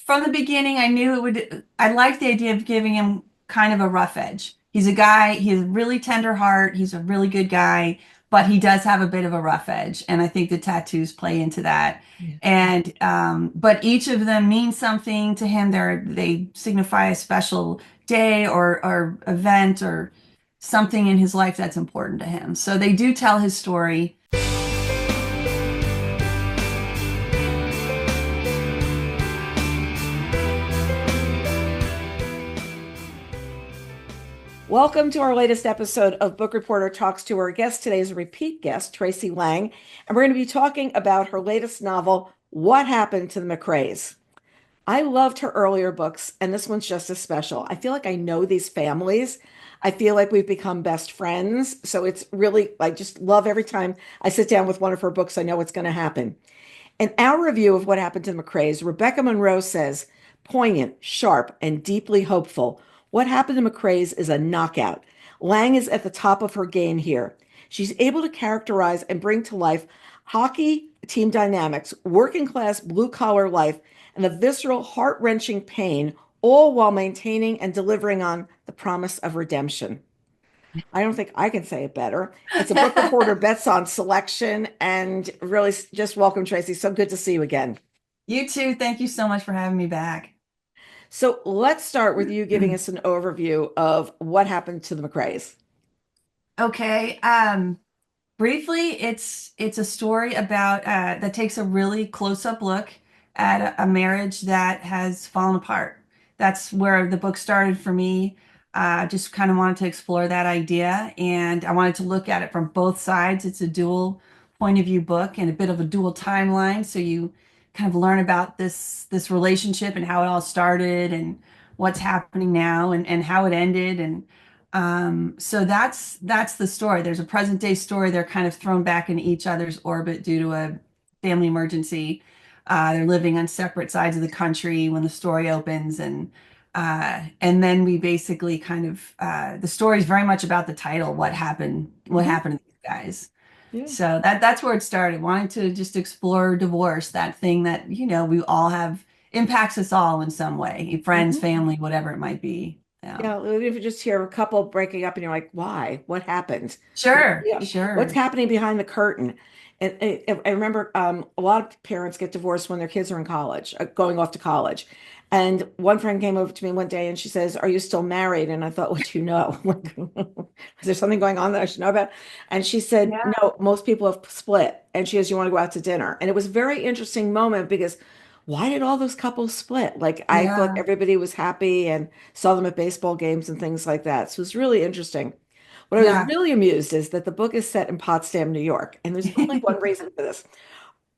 from the beginning, I knew it would, I liked the idea of giving him kind of a rough edge. He's a guy, he has a really tender heart, he's a really good guy, but he does have a bit of a rough edge. And I think the tattoos play into that. Yeah. And but each of them means something to him. They signify a special day or event or something in his life that's important to him. So they do tell his story. Welcome to our latest episode of Book Reporter Talks to our guest. Today is a repeat guest, Tracey Lange, and we're going to be talking about her latest novel, What Happened to the McCrays. I loved her earlier books, and this one's just as special. I feel like I know these families. I feel like we've become best friends. So it's really, I just love every time I sit down with one of her books, I know what's going to happen. In our review of What Happened to the McCrays, Rebecca Monroe says, poignant, sharp, and deeply hopeful. What Happened to McCrays is a knockout. Lang is at the top of her game here. She's able to characterize and bring to life hockey team dynamics, working class blue collar life, and the visceral, heart wrenching pain, all while maintaining and delivering on the promise of redemption. I don't think I can say it better. It's a Book Reporter Bets On selection, and really just welcome, Tracey. So good to see you again. You too. Thank you so much for having me back. So let's start with you giving us an overview of what happened to the McCrays. Okay. Briefly, it's a story about that takes a really close-up look at a marriage that has fallen apart. That's where the book started for me. Just kind of wanted to explore that idea, and I wanted to look at it from both sides. It's a dual point of view book and a bit of a dual timeline, so you kind of learn about this relationship and how it all started and what's happening now and how it ended and so that's the story. There's a present day story. They're kind of thrown back in each other's orbit due to a family emergency. They're living on separate sides of the country when the story opens, and then we basically kind of the story is very much about the title, what Mhm. happened to these guys. Yeah. So that's where it started. Wanting to just explore divorce, that thing that we all have impacts us all in some way, friends, Mhm. family, whatever it might be. Yeah. Yeah, if you just hear a couple breaking up and you're like, why? What happened? Sure, Yeah, what's sure. happening behind the curtain? And I remember a lot of parents get divorced when their kids are in college, going off to college. And one friend came over to me one day and she says, are you still married? And I thought, what do you know? Like, is there something going on that I should know about? And she said, Yeah, no, most people have split. And she goes, you want to go out to dinner? And it was a very interesting moment because why did all those couples split? Like, I thought yeah, everybody was happy and saw them at baseball games and things like that. So it was really interesting. What I was yeah. really amused is that the book is set in Potsdam, New York, and there's only one reason for this.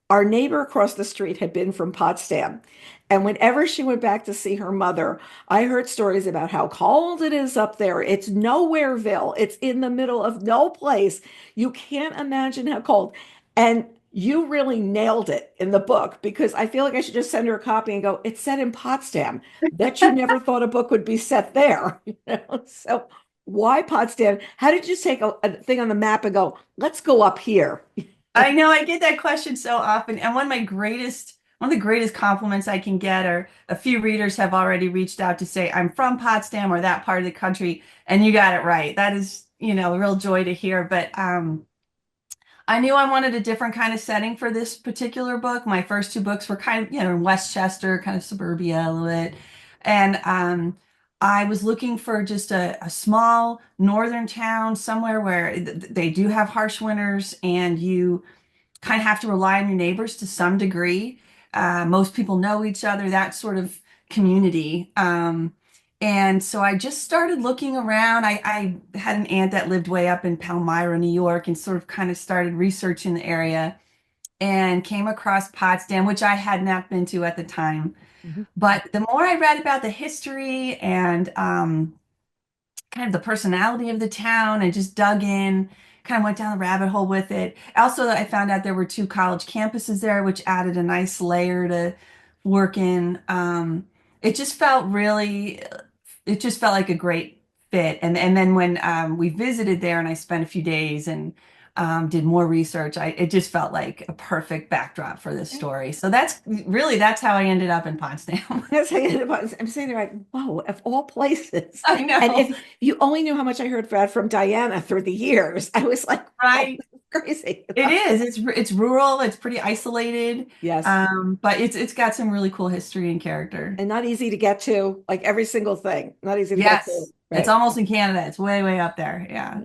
Our neighbor across the street had been from Potsdam, and whenever she went back to see her mother, I heard stories about how cold it is up there. It's nowhereville. It's in the middle of no place. You can't imagine how cold. And you really nailed it in the book because I feel like I should just send her a copy and go, it's set in Potsdam. Bet you never thought a book would be set there. So why Potsdam? How did you take a thing on the map and go, let's go up here? I know I get that question so often, and one of the greatest compliments I can get are a few readers have already reached out to say, I'm from Potsdam or that part of the country, and you got it right. That is, a real joy to hear. But I knew I wanted a different kind of setting for this particular book. My first two books were kind of, in Westchester, kind of suburbia a little bit. And I was looking for just a small northern town, somewhere where they do have harsh winters and you kind of have to rely on your neighbors to some degree. Most people know each other, that sort of community. And so I just started looking around. I had an aunt that lived way up in Palmyra, New York, and sort of kind of started researching the area and came across Potsdam, which I had not been to at the time. Mhm. But the more I read about the history and kind of the personality of the town and just dug in, kind of went down the rabbit hole with it. Also, I found out there were two college campuses there, which added a nice layer to work in. It just felt really, it just felt like a great fit. And then when we visited there and I spent a few days and did more research. It just felt like a perfect backdrop for this story. So that's how I ended up in Potsdam. That's how you end up- I'm sitting there like, whoa, of all places. I And know, if you only knew how much I heard Brad from Diana through the years, I was like, oh, right? this is crazy. It is. It's rural. It's pretty isolated, Yes. but it's got some really cool history and character. And not easy to get to, like every single thing, not easy to get to. Yes, it's Right. almost in Canada. It's way, way up there. Yeah.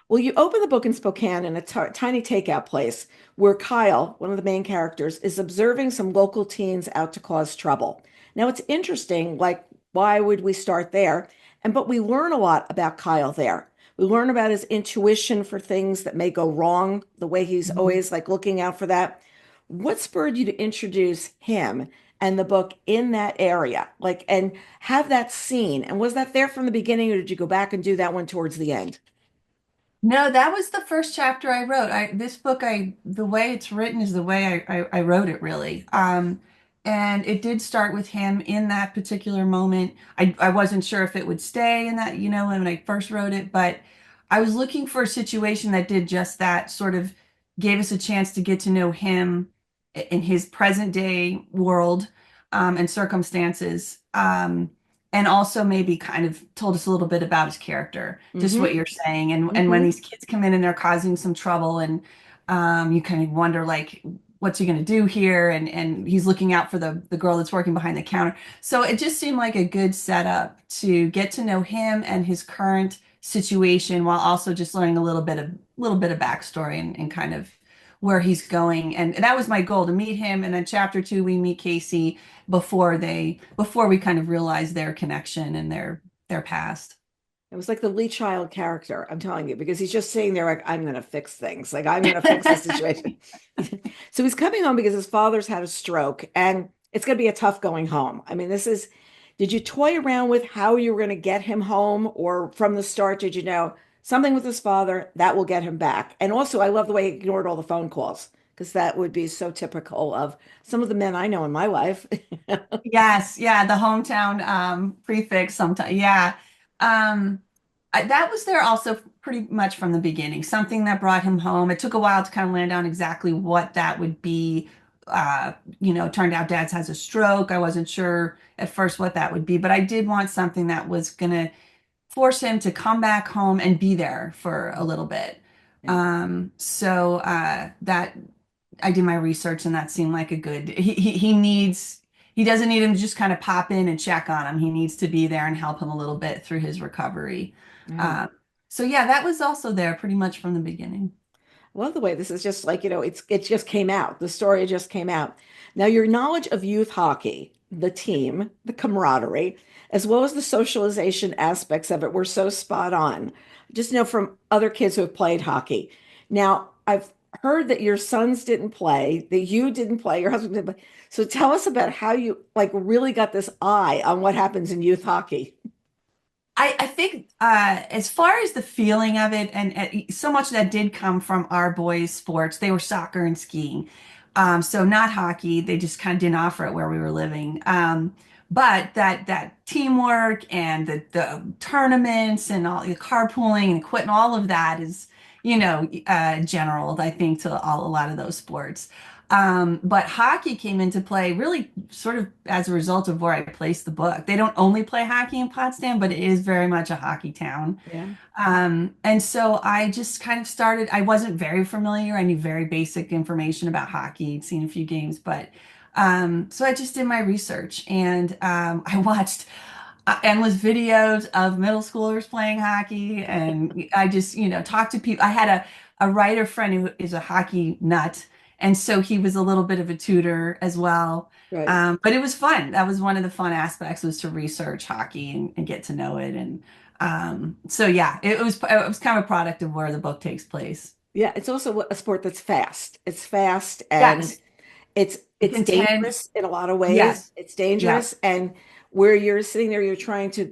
Well, you open the book in Spokane in a tiny takeout place where Kyle, one of the main characters, is observing some local teens out to cause trouble. Now, it's interesting, like, why would we start there? But we learn a lot about Kyle there. We learn about his intuition for things that may go wrong, the way he's Mhm. always like looking out for that. What spurred you to introduce him and the book in that area? Like, and have that scene. And was that there from the beginning, or did you go back and do that one towards the end? No, that was the first chapter I wrote. This book, the way it's written is the way I wrote it really. And it did start with him in that particular moment. I wasn't sure if it would stay in that, when I first wrote it, but I was looking for a situation that did just that, sort of gave us a chance to get to know him in his present day world, and circumstances. And also maybe kind of told us a little bit about his character, just what Mm-hmm. you're saying. And when Mm-hmm. these kids come in and they're causing some trouble, and you kind of wonder like, what's he going to do here? And he's looking out for the girl that's working behind the counter. So it just seemed like a good setup to get to know him and his current situation, while also just learning a little bit of backstory, and kind of where he's going. And that was my goal, to meet him. And then chapter two, we meet Casey before we kind of realize their connection and their past. It was like the Lee Child character, I'm telling you, because he's just sitting there like, I'm going to fix things. Like, I'm going to fix the situation. So he's coming home because his father's had a stroke and it's going to be a tough going home. I mean, did you toy around with how you were going to get him home, or from the start, did you know something with his father that will get him back? And also, I love the way he ignored all the phone calls, because that would be so typical of some of the men I know in my life. Yes, yeah, the hometown prefix sometimes. Yeah. Um that was there also pretty much from the beginning. Something that brought him home. It took a while to kind of land on exactly what that would be. It turned out Dad's has a stroke. I wasn't sure at first what that would be, but I did want something that was gonna force him to come back home and be there for a little bit. Yeah. So that I did my research, and that seemed like a good. He doesn't need him to just kind of pop in and check on him. He needs to be there and help him a little bit through his recovery. Yeah. Um, so yeah, that was also there pretty much from the beginning. Love the way this is just like, it just came out. The story just came out. Now, your knowledge of youth hockey, the team, the camaraderie, as well as the socialization aspects of it were so spot on. Just know from other kids who have played hockey. Now, I've heard that your sons didn't play, that you didn't play, your husband didn't play. So tell us about how you like really got this eye on what happens in youth hockey. I think as far as the feeling of it, and so much of that did come from our boys' sports. They were soccer and skiing, so not hockey. They just kind of didn't offer it where we were living. But that teamwork and the tournaments and all the carpooling and quitting, all of that is, general, I think, to a lot of those sports. But hockey came into play really sort of as a result of where I placed the book. They don't only play hockey in Potsdam, but it is very much a hockey town. Yeah. And so I just kind of started. I wasn't very familiar. I knew very basic information about hockey, I'd seen a few games, but so I just did my research, and I watched endless videos of middle schoolers playing hockey. And I just, talked to people. I had a writer friend who is a hockey nut. And so he was a little bit of a tutor as well. Right. But it was fun. That was one of the fun aspects, was to research hockey and get to know it. And so yeah, it was kind of a product of where the book takes place. Yeah, it's also a sport that's fast. It's fast and Yes, it's it's intense. dangerous in a lot of ways. Yes, It's yeah, dangerous, and where you're sitting there, you're trying to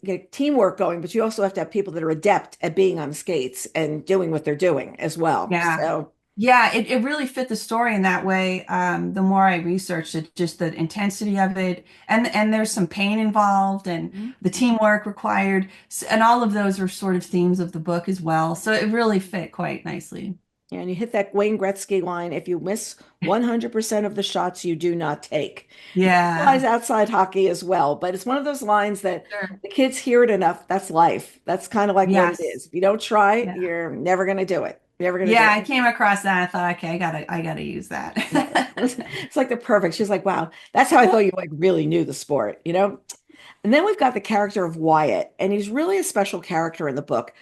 get teamwork going, but you also have to have people that are adept at being on skates and doing what they're doing as well. yeah. So, Yeah, it really fit the story in that way. The more I researched it, just the intensity of it, and there's some pain involved, and Mhm. the teamwork required, and all of those are sort of themes of the book as well. So it really fit quite nicely. And you hit that Wayne Gretzky line, if you miss 100% of the shots you do not take. And that applies Yeah, outside hockey as well, but it's one of those lines that sure. the kids hear it enough. That's life. That's kind of like what it Yes. is. If you don't try, Yeah. you're never going to do it. You're never going to do Yeah, it. I came across that. I thought, okay, I gotta use Yeah. that. It's like the perfect. She's like, wow, that's how I thought you like really knew the sport, you know? And then we've got the character of Wyatt, and he's really a special character in the book.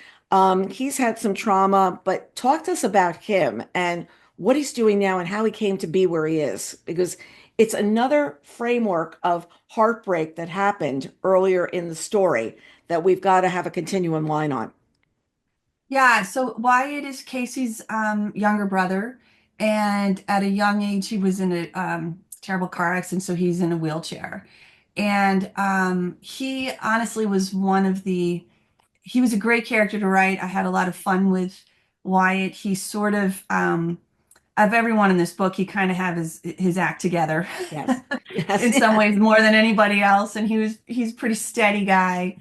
He's had some trauma, but talk to us about him and what he's doing now and how he came to be where he is, because it's another framework of heartbreak that happened earlier in the story that we've got to have a continuum line on. Yeah, so Wyatt is Casey's younger brother, and at a young age, he was in a terrible car accident, so he's in a wheelchair. And he honestly was he was a great character to write. I had a lot of fun with Wyatt. He sort of everyone in this book, he kind of have his act together Yes. Yes. in some ways more than anybody else, and he's a pretty steady guy.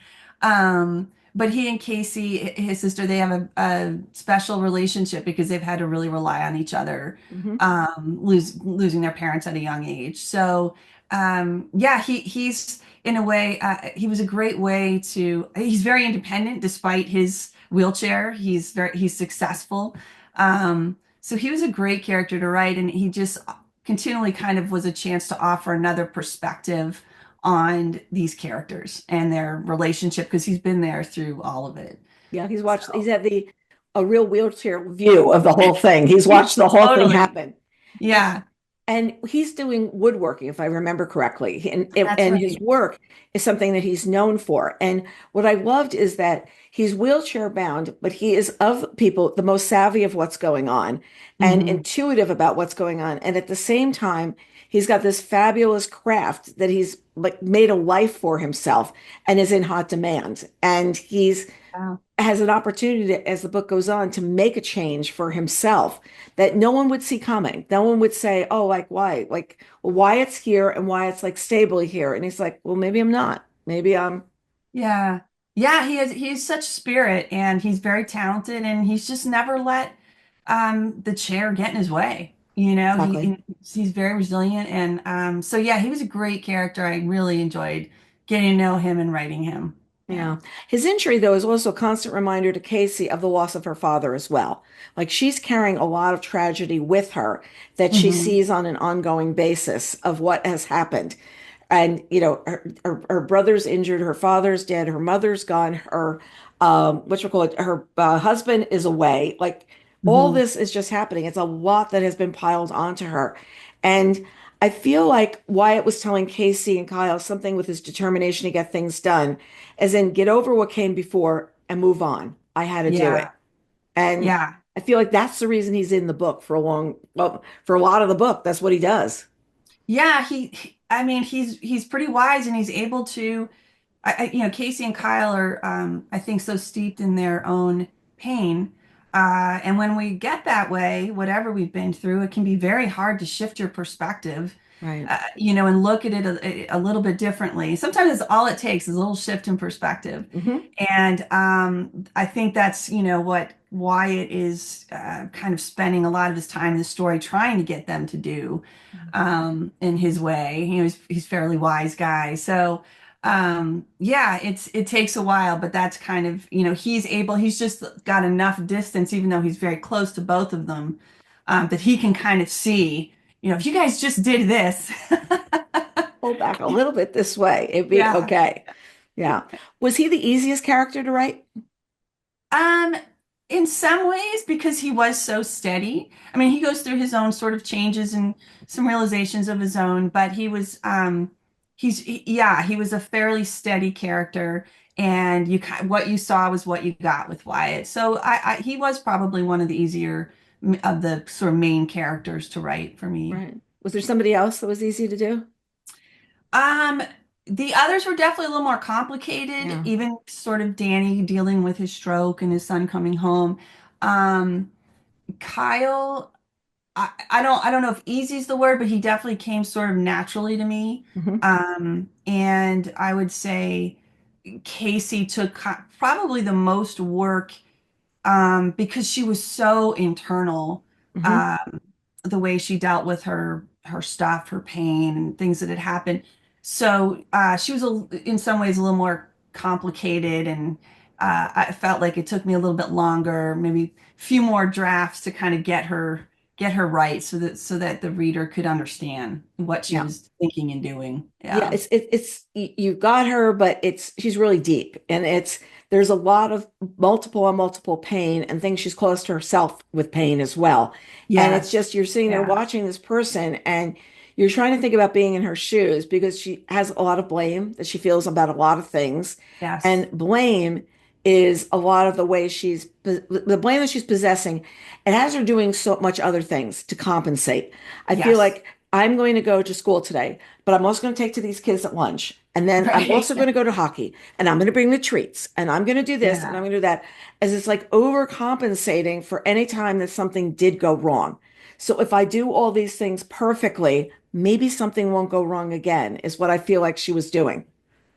But he and Casey, his sister, they have a special relationship because they've had to really rely on each other, Hmm. losing their parents at a young age. So yeah, he's in a way, he was a great way to. He's very independent despite his wheelchair. He's successful. So he was a great character to write, and he just continually kind of was a chance to offer another perspective on these characters and their relationship because he's been there through all of it. Yeah, he's So had the a real wheelchair view of the whole thing. He's watched the whole thing totally. happen. And Yeah, he's doing woodworking, if I remember correctly. that's And his right. work is something that he's known for. And what I loved is that he's wheelchair bound, but he is of people the most savvy of what's going on and Hmm. intuitive about what's going on. And at the same time, he's got this fabulous craft that he's like made a life for himself and is in hot demand. And he's Wow. has an opportunity to, as the book goes on, to make a change for himself that no one would see coming. No one would say, "Oh, like why? Like well, why it's here and why it's like stably here." And he's like, "Well, maybe I'm not. Maybe I'm Yeah. Yeah, he's such spirit and he's very talented and he's just never let the chair get in his way. You know, exactly." he's very resilient and so yeah, he was a great character. I really enjoyed getting to know him and writing him. Yeah. Yeah. His injury, though, is also a constant reminder to Casey of the loss of her father as well. Like she's carrying a lot of tragedy with her that she Hmm. sees on an ongoing basis of what has happened. And, you know, her brother's injured, her father's dead, her mother's gone, her, what you call it, her husband is away. Like all Hmm. this is just happening. It's a lot that has been piled onto her. And I feel like Wyatt was telling Casey and Kyle something with his determination to get things done, as in get over what came before and move on. I had to do it. Yeah. And Yeah. I feel like that's the reason he's in the book for a well, for a lot of the book. That's what he does. Yeah, I mean, he's pretty wise and he's able to you know, Casey and Kyle are, I think, so steeped in their own pain. And when we get that way, whatever we've been through, it can be very hard to shift your perspective, Right. you know, and look at it a little bit differently. Sometimes it's all it takes is a little shift in perspective. Hmm. And I think that's, you know, what Wyatt is kind of spending a lot of his time in the story trying to get them to do in his way. You know, he's fairly wise guy. So, yeah, it takes a while, but that's kind of, you know, he's just got enough distance, even though he's very close to both of them, that he can kind of see, you know, if you guys just did this. Pull back a little bit this way. It'd be Yeah. okay. Yeah. Was he the easiest character to write? Um, in some ways, because he was so steady. I mean, he goes through his own sort of changes and some realizations of his own, but yeah, he was a fairly steady character, and what you saw was what you got with Wyatt. So he was probably one of the easier of the sort of main characters to write for me. Right. Was there somebody else that was easy to do? Um, the others were definitely a little more complicated, Yeah. even sort of Danny dealing with his stroke and his son coming home. Um, Kyle. I don't know if easy is the word, but he definitely came sort of naturally to me. Hmm. And I would say Casey took probably the most work because she was so internal. Hmm. Um, the way she dealt with her stuff, her pain, and things that had happened. So she was in some ways a little more complicated, and I felt like it took me a little bit longer, maybe a few more drafts to kind of get her right, so that the reader could understand what she Yeah. was thinking and doing. Yeah, Yeah. you've got her, but it's she's really deep, and it's there's a lot of multiple and multiple pain and things she's caused to herself with pain as well. And it's Yes. just you're sitting there Yeah. watching this person, and you're trying to think about being in her shoes because she has a lot of blame that she feels about a lot of things, Yes. and blame is a lot of the way the blame that she's possessing. It has her doing so much other things to compensate. I feel Yes. like I'm going to go to school today, but I'm also going to take to these kids at lunch. And then I'm Right. also going to go to hockey and I'm going to bring the treats and I'm going to do this and I'm Yeah. going to do that. As it's like overcompensating for any time that something did go wrong. So if I do all these things perfectly, maybe something won't go wrong again, is what I feel like she was doing.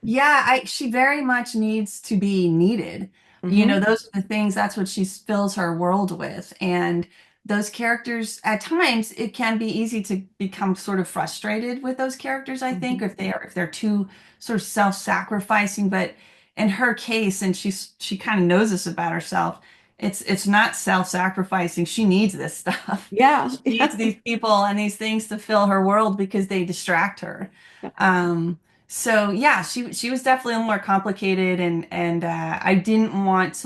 Yeah, she very much needs to be needed. You know, Hmm. those are the things, that's what she fills her world with. And those characters, at times, it can be easy to become sort of frustrated with those characters, I think, Hmm. if they're too sort of self-sacrificing. But in her case, and she kind of knows this about herself, it's not self-sacrificing. She needs this stuff. Yeah. She needs these people and these things to fill her world because they distract her. Yeah. Um, so yeah, she was definitely a little more complicated, and I didn't want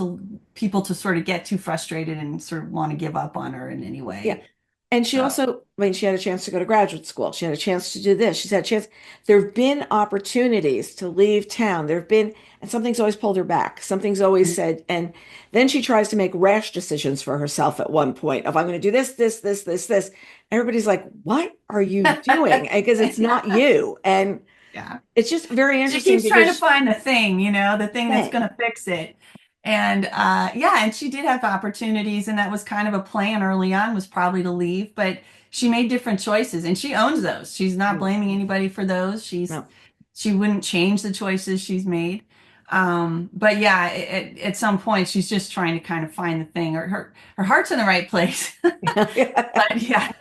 people to sort of get too frustrated and sort of want to give up on her in any Yeah. way. And she So also, I mean, she had a chance to go to graduate school. She had a chance to do this. She's had a chance. There have been opportunities to leave town. There have been, and something's always pulled her back. Something's always said, and then she tries to make rash decisions for herself at one point of, I'm going to do this, this, this, this, this. Everybody's like, what are you doing? Because it's not yeah, you. And yeah. it's just very She interesting keeps trying to because find the thing, the thing that's thing. going to fix it. And yeah, and she did have opportunities, and that was kind of a plan early on, was probably to leave, but she made different choices, and she owns those. She's not Mm, blaming anybody for those. no. She wouldn't change the choices she's made. But yeah, at some point, she's just trying to kind of find the thing. Her heart's in the right place. But yeah,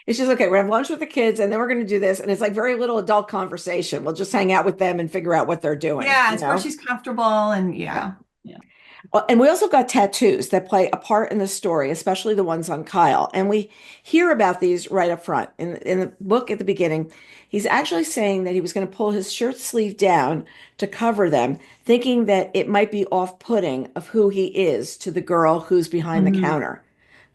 It's just okay. We're gonna have lunch with the kids, and then we're going to do this, and it's like very little adult conversation. We'll just hang out with them and figure out what they're doing, yeah, you it's where know? she's comfortable, and Yeah. yeah, yeah. Well, and we also got tattoos that play a part in the story, especially the ones on Kyle. And we hear about these right up front. In the book at the beginning, he's actually saying that he was going to pull his shirt sleeve down to cover them, thinking that it might be off-putting of who he is to the girl who's behind the Mhm. counter.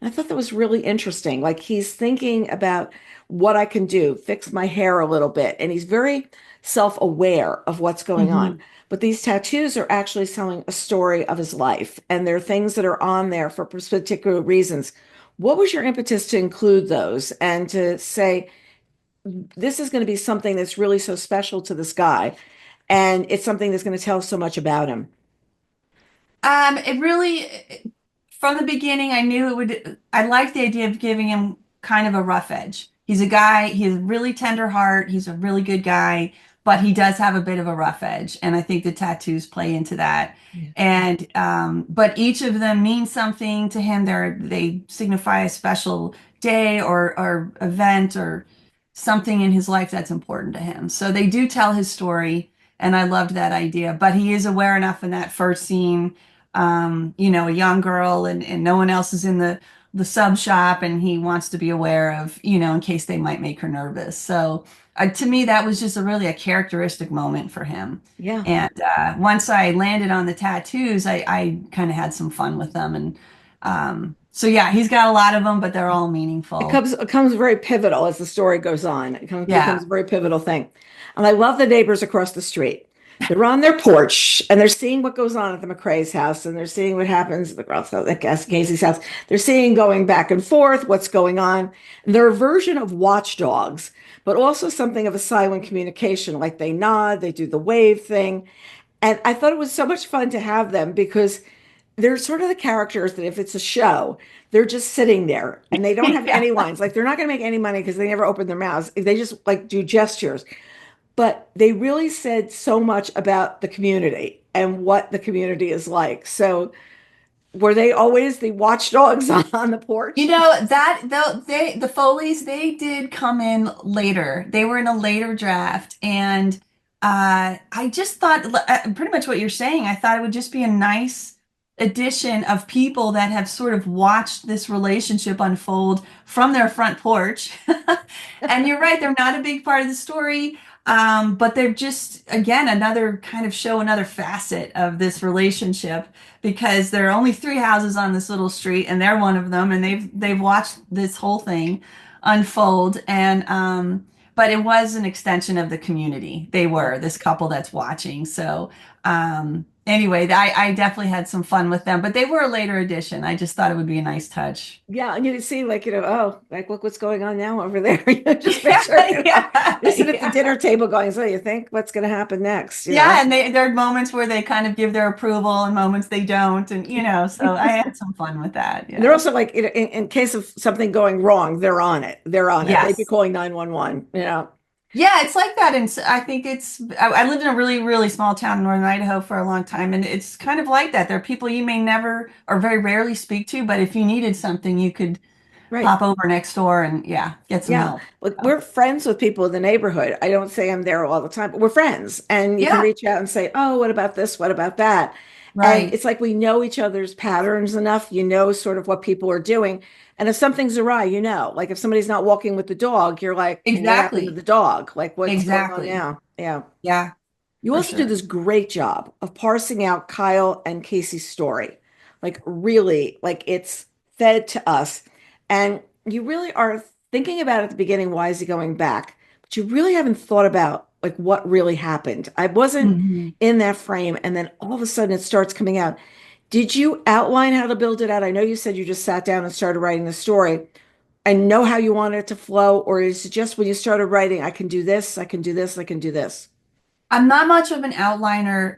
And I thought that was really interesting. Like he's thinking about what I can do, fix my hair a little bit, and he's very self-aware of what's going on. Mhm. But these tattoos are actually telling a story of his life, and they're things that are on there for particular reasons. What was your impetus to include those and to say, this is going to be something that's really so special to this guy, and it's something that's going to tell so much about him? It really, from the beginning, I knew it would, I liked the idea of giving him kind of a rough edge. He's a guy, he has a really tender heart, he's a really good guy, but he does have a bit of a rough edge. And I think the tattoos play into that. Yeah. And, but each of them means something to him. They signify a special day or event or something in his life that's important to him. So they do tell his story. And I loved that idea. But he is aware enough in that first scene, a young girl, and no one else is in the sub shop, and he wants to be aware of, in case they might make her nervous. So to me, that was just a characteristic moment for him. Yeah. And once I landed on the tattoos, I kind of had some fun with them. And so yeah, he's got a lot of them, but they're all meaningful. It becomes very pivotal as the story goes on. Becomes Yeah. a very pivotal thing. And I love the neighbors across the street. They're on their porch and they're seeing what goes on at the McCray's house and they're seeing what happens at the girl's house, at Casey's house. They're seeing going back and forth, what's going on. And they're a version of watchdogs, but also something of a silent communication. Like they nod, they do the wave thing. And I thought it was so much fun to have them because they're sort of the characters that if it's a show, they're just sitting there and they don't have Yeah. any lines. Like they're not going to make any money because they never open their mouths. They just like do gestures. But they really said so much about the community and what the community is like. So were they always the watchdogs on the You porch? know that the Foleys, they did come in later. They were in a later draft, and I just thought pretty much what you're saying. I thought it would just be a nice addition of people that have sort of watched this relationship unfold from their front porch. And you're right, they're not a big part of the story, but they're just again another kind of show another facet of this relationship because there are only three houses on this little street and they're one of them and they've watched this whole thing unfold and but it was an extension of the community. They were this couple that's watching. So anyway, I definitely had some fun with them, but they were a later addition. I just thought it would be a nice touch. Yeah, and you can see like, oh, like look what's going on now over there. Just Yeah, picture, yeah, you're sitting at the yeah. dinner table going, so you think what's going to happen next, Yeah, and there are moments where they kind of give their approval and moments they don't, and so I had some fun with that. And they're Yeah. also like, in case of something going wrong, they're on it. They're on it. They'd be Yes. calling 911, Yeah, it's like that, and I think I lived in a really, really small town in northern Idaho for a long time, and it's kind of like that. There are people you may never or very rarely speak to, but if you needed something, you could Right. pop over next door and yeah, get some Yeah. help. Look, So, we're friends with people in the neighborhood. I don't say I'm there all the time, but we're friends. And you can yeah, reach out and say, oh, what about this? What about that? And right. it's like we know each other's patterns enough. You know, sort of what people are doing. And if something's awry, like if somebody's not walking with the dog, you're like, well, what happened to Exactly. the dog? Like, what's going on Exactly. now? Yeah. Yeah, You for also do sure. this great job of parsing out Kyle and Casey's story. Like, really, like it's fed to us. And you really are thinking about at the beginning, why is he going back? But you really haven't thought about like what really happened. I wasn't Mhm. in that frame. And then all of a sudden it starts coming out. Did you outline how to build it out? I know you said you just sat down and started writing the story and know how you want it to flow, or is it just when you started writing, I can do this, I can do this, I can do this? I'm not much of an outliner.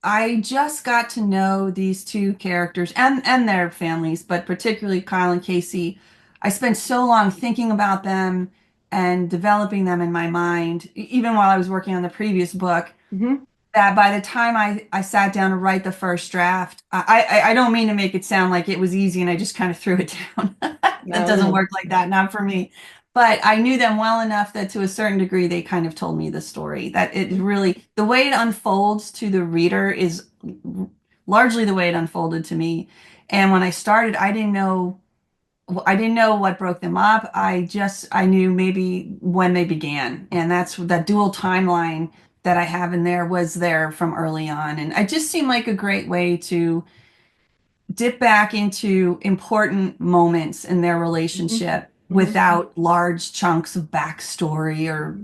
I just got to know these two characters and their families, but particularly Kyle and Casey. I spent so long thinking about them and developing them in my mind, even while I was working on the previous book, Hmm. that by the time I sat down to write the first draft, I don't mean to make it sound like it was easy and I just kind of threw it down. That No, doesn't no. work like that, not for me. But I knew them well enough that to a certain degree they kind of told me the story. That it really the way it unfolds to the reader is largely the way it unfolded to me. And when I started, I didn't know what broke them up. I knew maybe when they began. And that's that dual timeline that I have in there was there from early on. And it just seemed like a great way to dip back into important moments in their Hmm. relationship Hmm. without large chunks of backstory or,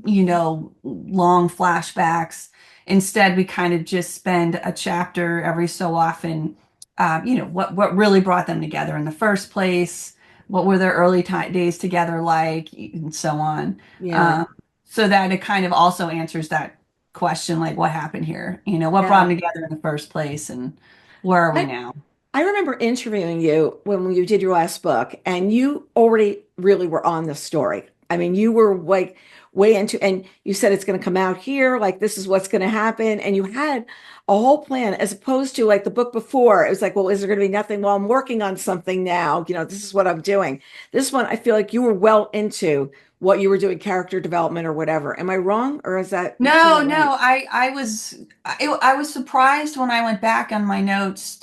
long flashbacks. Instead, we kind of just spend a chapter every so often, what really brought them together in the first place, what were their early days together like, and so on. Yeah. Um, so that it kind of also answers that question, like what happened here? What brought Yeah. them together in the first place, and where are we I now? I remember interviewing you when you did your last book, and you already really were on the story. I mean, you were like way into, and you said it's going to come out here, like this is what's going to happen, and you had a whole plan, as opposed to like the book before. It was like, well, is there going to be nothing? Well, I'm working on something now. This is what I'm doing. This one, I feel like you were well into what you were doing, character development or whatever. Am I wrong, or is that No, not right? no, I was surprised when I went back on my notes,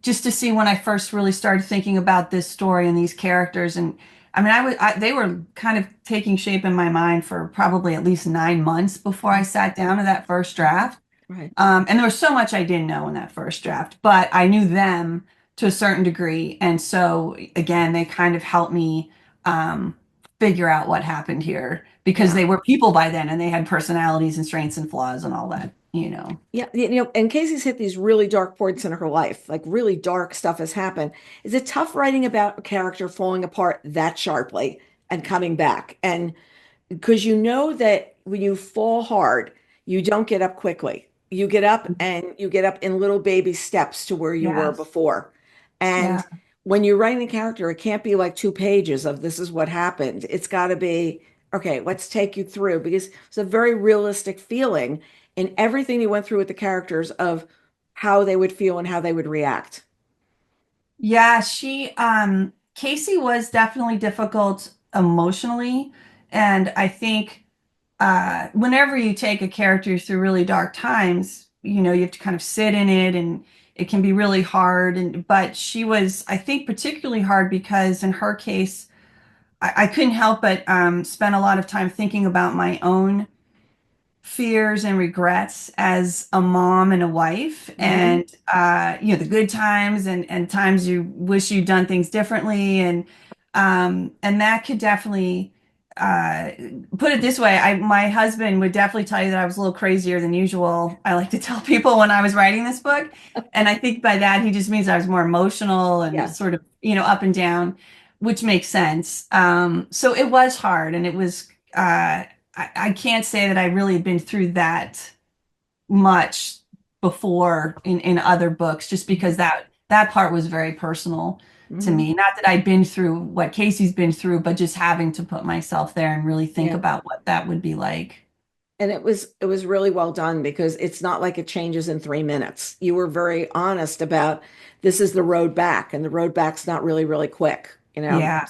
just to see when I first really started thinking about this story and these characters. And I mean, they were kind of taking shape in my mind for probably at least 9 months before I sat down to that first draft. Right. And there was so much I didn't know in that first draft, but I knew them to a certain degree. And so again, they kind of helped me um, figure out what happened here because Yeah. they were people by then and they had personalities and strengths and flaws and all that. Yeah, and Casey's hit these really dark points in her life, like really dark stuff has happened. Is it tough writing about a character falling apart that sharply and coming back? And because you know that when you fall hard, you don't get up quickly. you get up and you get up in little baby steps to where you were Yes. before. Yeah. And when you're writing a character, it can't be like 2 pages of this is what happened. It's got to be, okay, let's take you through because it's a very realistic feeling in everything you went through with the characters of how they would feel and how they would react. Yeah, Casey was definitely difficult emotionally. And I think whenever you take a character through really dark times, you have to kind of sit in it and it can be really hard. But she was, I think, particularly hard because in her case, I couldn't help but spend a lot of time thinking about my own fears and regrets as a mom and a wife, Hmm. and the good times and times you wish you'd done things differently, and that could definitely uh put it this way. My husband would definitely tell you that I was a little crazier than usual. I like to tell people when I was writing this book, and I think by that he just means I was more emotional and Yeah. sort of up and down, which makes sense. So it was hard, and it was I can't say that I really had been through that much before in other books, just because that part was very personal to Hmm. me. Not that I'd been through what Casey's been through, but just having to put myself there and really think Yeah. about what that would be like. And it was really well done because it's not like it changes in 3 minutes. You were very honest about this is the road back, and the road back's not really, really quick, you know. Yeah,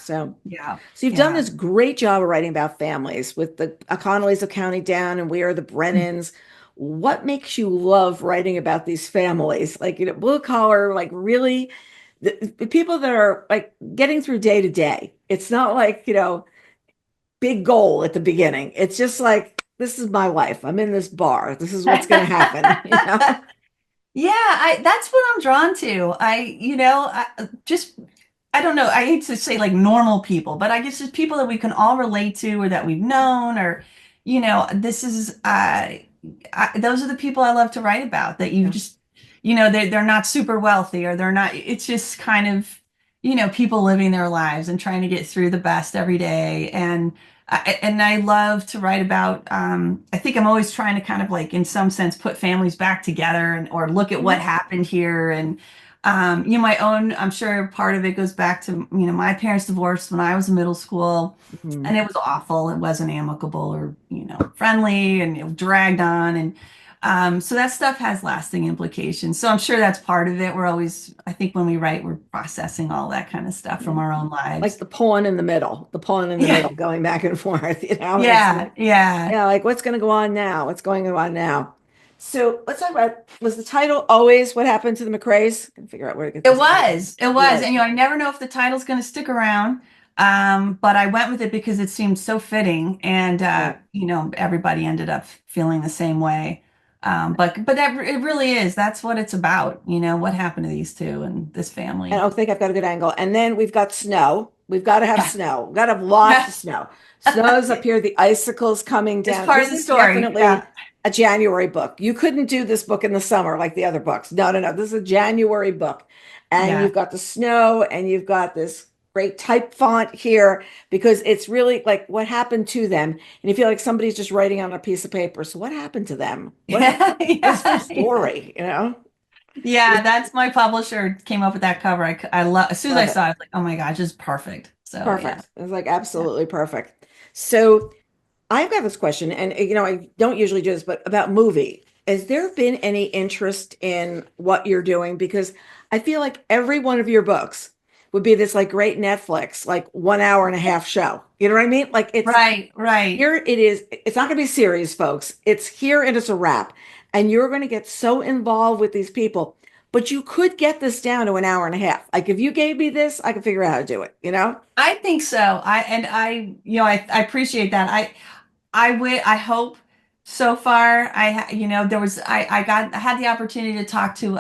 yeah, So you've done yeah. this great job of writing about families with the O'Connollys of County Down and We Are the Brennans. What makes you love writing about these families? Like, blue collar, like really the people that are like getting through day to day. It's not like, big goal at the beginning. It's just like, this is my life. I'm in this bar. This is what's going to happen, Yeah, that's what I'm drawn to. I don't know. I hate to say like normal people, but I guess just people that we can all relate to or that we've known or, this is, those are the people I love to write about that you Yeah. just, they're not super wealthy or they're not, it's just kind of, people living their lives and trying to get through the best every day. And I love to write about, I think I'm always trying to kind of like, in some sense, put families back together and, or look at what Mhm. happened here. And, my own, I'm sure part of it goes back to, my parents divorced when I was in middle school, Mhm. and it was awful. It wasn't amicable or, friendly, and it dragged on. And so that stuff has lasting implications. So I'm sure that's part of it. We're always, I think when we write, we're processing all that kind of stuff from Yeah. our own Like lives. the pawn in the Yeah. middle, going back and forth, it's Yeah. like, Yeah. yeah, like what's going to go on now? What's going on now? So let's talk about, was the title always What Happened to the McCrays? Can figure out where to get It this title. was. It It was. was. And I never know if the title's going to stick around. But I went with it because it seemed so fitting, and Right. everybody ended up feeling the same way. But that it really is. That's what it's about. What happened to these two and this And family. I think I've got a good angle. And then we've got snow. We've got to have Yeah. snow. We've got to have lots of snow. Snow's up here, the icicles coming It's down. part This of the is story. Yeah. definitely a January book. You couldn't do this book in the summer like the other books. No, no, no. This is a January book. And Yeah. you've got the snow and you've got this great type font here because it's really like what happened to them. And you feel like somebody's just writing on a piece of paper. So what happened to them? Yeah. What's their Yeah. Yeah. story? Yeah, that's my publisher came up with that cover. I love, as soon as I Love it. saw it, I was like, oh my gosh, it's perfect. So yeah. Perfect. It's like Yeah. absolutely perfect. So I've got this question, and I don't usually do this, but about movie. Has there been any interest in what you're doing? Because I feel like every one of your books would be this like great Netflix, like 1 hour and a half show. You know what I mean? Like it's Right, right. here it is. It's not going to be serious, folks. It's here and it's a wrap. And you're going to get so involved with these people. But you could get this down to an hour and a half. Like if you gave me this, I could figure out how to do it? I think so. I appreciate that. I hope so far. There was, I had the opportunity to talk to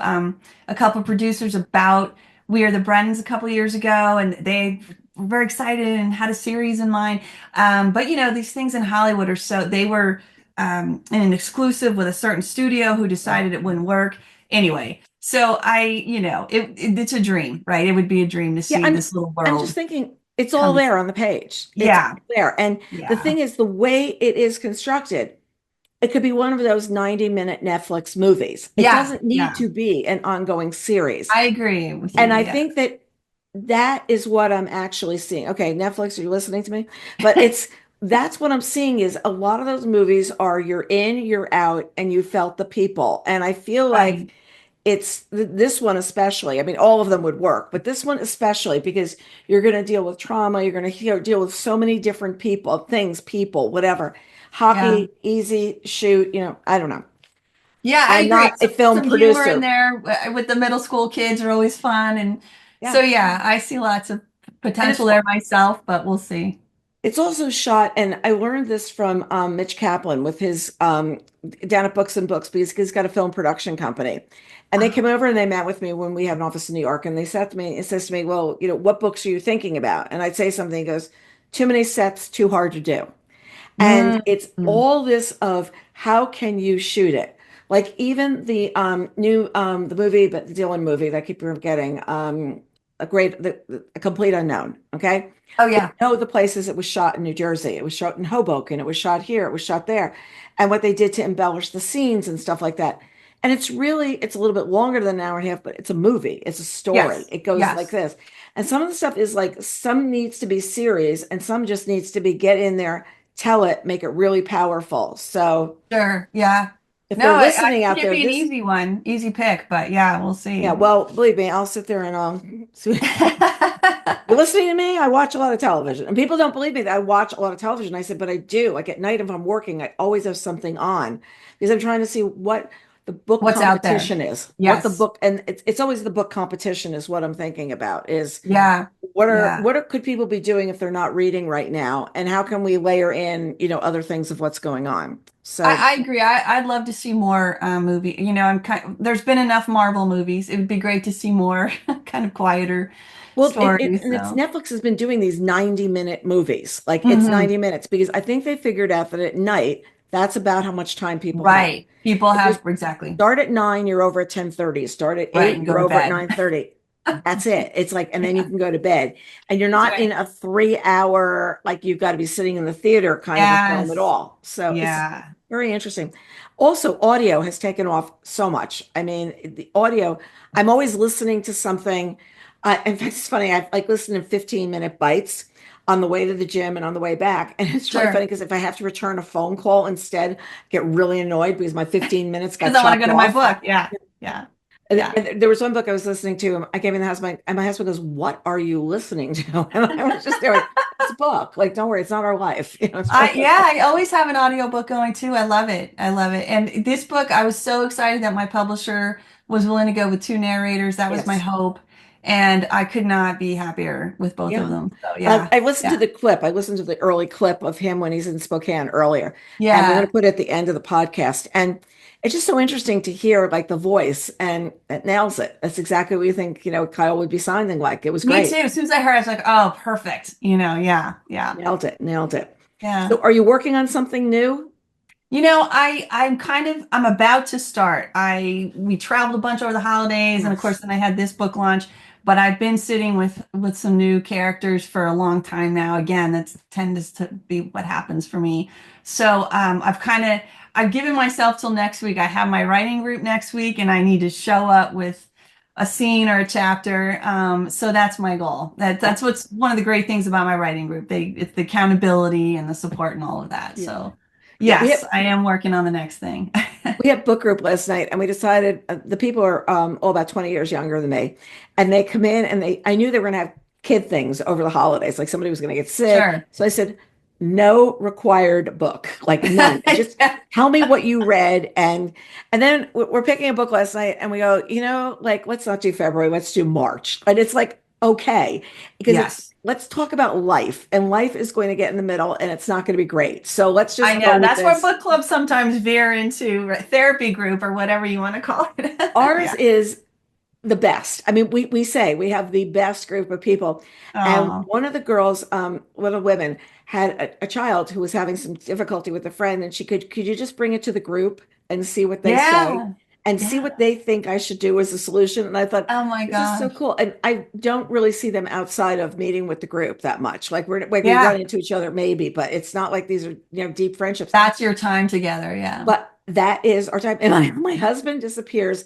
a couple of producers about We Are the Brennans a couple of years ago, and they were very excited and had a series in mind. But these things in Hollywood are so, they were in an exclusive with a certain studio who Right. decided it wouldn't work. Anyway, so it's a dream, right? It would be a dream to Yeah, see I'm this little I'm just world thinking it's all come to, there on the page. It's yeah, all there. And the yeah. thing is the way it is constructed, it could be one of those 90-minute Netflix movies. It Yeah, doesn't need yeah. to be an ongoing series. I agree with you. And I Yeah. think that that is what I'm actually seeing. Okay, Netflix, are you listening to me? But that's what I'm seeing is a lot of those movies are you're in, you're out, and you felt the people. And I feel like Right. it's this one especially. I mean, all of them would work, but this one especially because you're going to deal with trauma. You're going to deal with so many different people, things, people, whatever. Yeah. Hockey, easy, shoot, I don't know. Yeah, I I'm agree. not a film Some humor in producer. there with the middle school kids are always fun. And so, Yeah. yeah, I see lots of And it's potential there myself, but we'll see. It's also shot, and I learned this from Mitch Kaplan with his down at Books and Books because he's got a film production company. And they came Oh, over and they met with me when we have an office in New York. And they sat to me and says to me, well, what books are you thinking about? And I'd say something, he goes, too many sets, too hard to do. And it's mm. all this of how can you shoot it? Like even the new the movie, but the Dylan movie that I keep forgetting, a complete unknown. Okay. Oh, They yeah. know the places it was shot in New Jersey. It was shot in Hoboken. It was shot here. It was shot there. And what they did to embellish the scenes and stuff like that. And it's a little bit longer than an hour and a half, but it's a movie. It's a story. Yes. It goes like Yes. this. And some of the stuff is like some needs to be serious and some just needs to be get in there, tell it, make it really powerful. So Sure. Yeah. if No, they're I listening think out it'd there, be an this, easy one, easy pick, but yeah, we'll yeah, see. well, believe me, I'll sit there and you're listening to me? I watch a lot of television. And people don't believe me that I watch a lot of television. I said, but I do. Like at night, if I'm working, I always have something on because I'm trying to see what the book What's out there? competition is. What the Yes. book, and it's always the book competition is what I'm thinking about is Yeah. Yeah. could people be doing if they're not reading right now? And how can we layer in, other things of what's going on? So I agree. I'd love to see more movie. There's been enough Marvel movies. It would be great to see more kind of quieter well, stories. and it's So, Netflix has been doing these 90-minute movies. Like it's mhm. 90 minutes because I think they figured out that at night, that's about how much time people have. Right. People If you have exactly. start at 9, you're over at 10:30. Start at Right. 8, And go you're to over at bed. 9:30. That's it. It's like, and then you Yeah. can go to bed. And you're That's not in right. a 3 hour, like you've got to be sitting in the theater kind of a film at Yes. all. So it's Yeah. very interesting. Also, audio has taken off so much. I mean, the audio, I'm always listening to something. In fact, it's funny. I like listen to 15-minute bites on the way to the gym and on the way back. And it's really funny Sure. because if I have to return a phone call instead, I get really annoyed because my 15 minutes got Because I want to go chopped to my off. book. Yeah. Yeah. Yeah. And there was one book I was listening to. I came in the house, and my husband goes, "What are you listening to?" And I was just there, like, "It's a book. Like, don't worry, it's not our life. It's really Yeah, I always have an audiobook going too. I love it. I love it. And this book, I was so excited that my publisher was willing to go with two narrators. That was my yes, hope. And I could not be happier with both of yeah." them. So yeah. I listened to Yeah. the clip. I listened to the early clip of him when he's in Spokane earlier, and we're going to Yeah. put it at the end of the podcast. And it's just so interesting to hear like the voice, and it nails it. That's exactly what you think, Kyle would be sounding like. It was Me great. too. As soon as I heard, I was like, oh, perfect. Yeah. Yeah. Nailed it. Nailed it. Yeah. So, are you working on something new? I'm about to start. We traveled a bunch over the holidays, and of course Yes. then I had this book launch, but I've been sitting with some new characters for a long time now. Again, that tends to be what happens for me. So I've given myself till next week. I have my writing group next week, and I need to show up with a scene or a chapter. So that's my goal. That's what's one of the great things about my writing group. It's the accountability and the support and all of that. Yeah. So Yeah, yes, I am working on the next thing. we had book group last night, and we decided the people are all about 20 years younger than me, and they come in and I knew they were going to have kid things over the holidays, like somebody was going to get sick. Sure. So I said, no required book, like none. Just tell me what you read, and then we're picking a book last night, and we go, like let's not do February, let's do March, and it's like okay, because it's Yes, let's talk about life, and life is going to get in the middle, and it's not going to be great. So let's I just go know. with That's where this. book clubs sometimes veer into therapy group or whatever you want to call it. Ours Yeah. is the best. I mean, we say we have the best group of people. And Oh, one of the girls, one of the women, had a child who was having some difficulty with a friend, and she could you just bring it to the group and see what they say? yeah. and see Yeah. what they think I should do as a solution. And I thought, Oh my this is so gosh. cool. And I don't really see them outside of meeting with the group that much. Like we run Yeah. into each other maybe, but it's not like these are, deep friendships. That's your time together. Yeah. But that is our time. And my husband disappears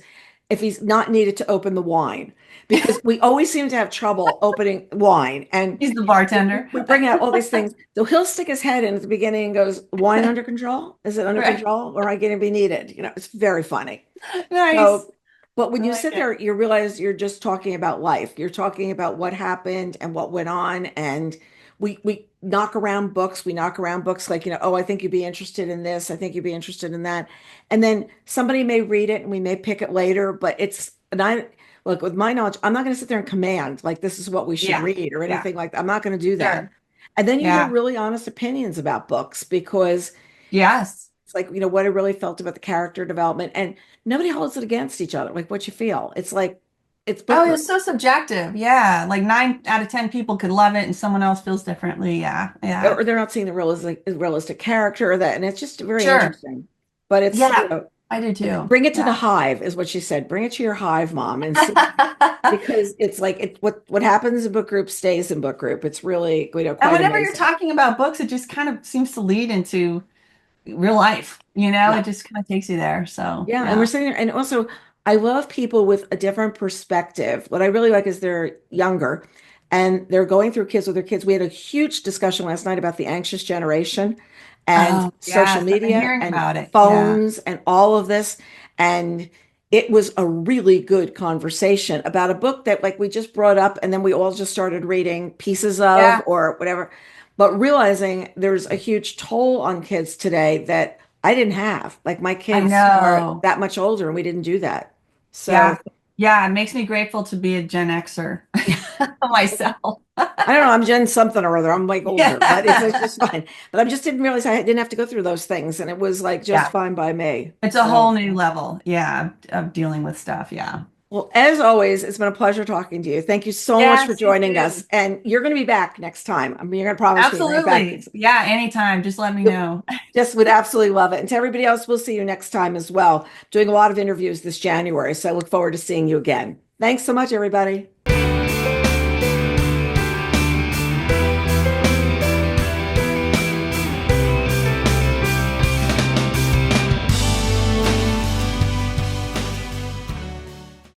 if he's not needed to open the wine because we always seem to have trouble opening wine. And He's the bartender. we bring out all these things. So he'll stick his head in at the beginning and goes, wine under control? Is it under Right. control? Or am I going to be needed? It's very funny. Nice. So, but when I you like sit it. there, you realize you're just talking about life. You're talking about what happened and what went on. And we knock around books. We knock around books like, oh, I think you'd be interested in this. I think you'd be interested in that. And then somebody may read it and we may pick it later, but and I look, with my knowledge, I'm not going to sit there and command like this is what we should Yeah. read or Yeah. anything like that. I'm not going to do that. Sure. And then you hear Yeah. really honest opinions about books because Yes. it's like, what I really felt about the character development, and nobody holds it against each other, like what you feel. It's like, it's book Oh, group. it's so subjective. Yeah. Like 9 out of 10 people could love it and someone else feels differently. Yeah. Yeah. Or they're not seeing the realistic character or that. And it's just very Sure. interesting. But it's, Yeah. I do too. bring it to the Yeah. hive is what she said. Bring it to your hive, mom, and see, because it's like what happens in book group stays in book group. It's really, And quite whenever you're amazing. talking about books, it just kind of seems to lead into real life, Yeah. it just kind of takes you there. So, Yeah, and we're yeah. sitting there, and also I love people with a different perspective. What I really like is they're younger and they're going through kids with their kids. We had a huge discussion last night about the anxious generation and Oh, social yes. I've been media hearing and about it. Yeah. phones and all of this. And it was a really good conversation about a book that like we just brought up and then we all just started reading pieces of Yeah. or whatever, but realizing there's a huge toll on kids today that I didn't have. Like my I kids are know. that much older and we didn't do that. Yeah. So Yeah. It makes me grateful to be a Gen Xer myself. I don't know, I'm Gen something or other. I'm like older, but it's Yeah. just fine. But I just didn't realize I didn't have to go through those things. And it was like just Yeah. fine by me. It's a whole So, new level. Yeah. Of dealing with stuff. Yeah. well, as always, it's been a pleasure talking to you. Thank you so much for Yes, you joining us. too. And you're going to be back next time. I mean, you're going to promise me right back. Absolutely. Yeah. Anytime. Just let me know. Just would absolutely love it. And to everybody else, we'll see you next time as well. Doing a lot of interviews this January. So I look forward to seeing you again. Thanks so much, everybody.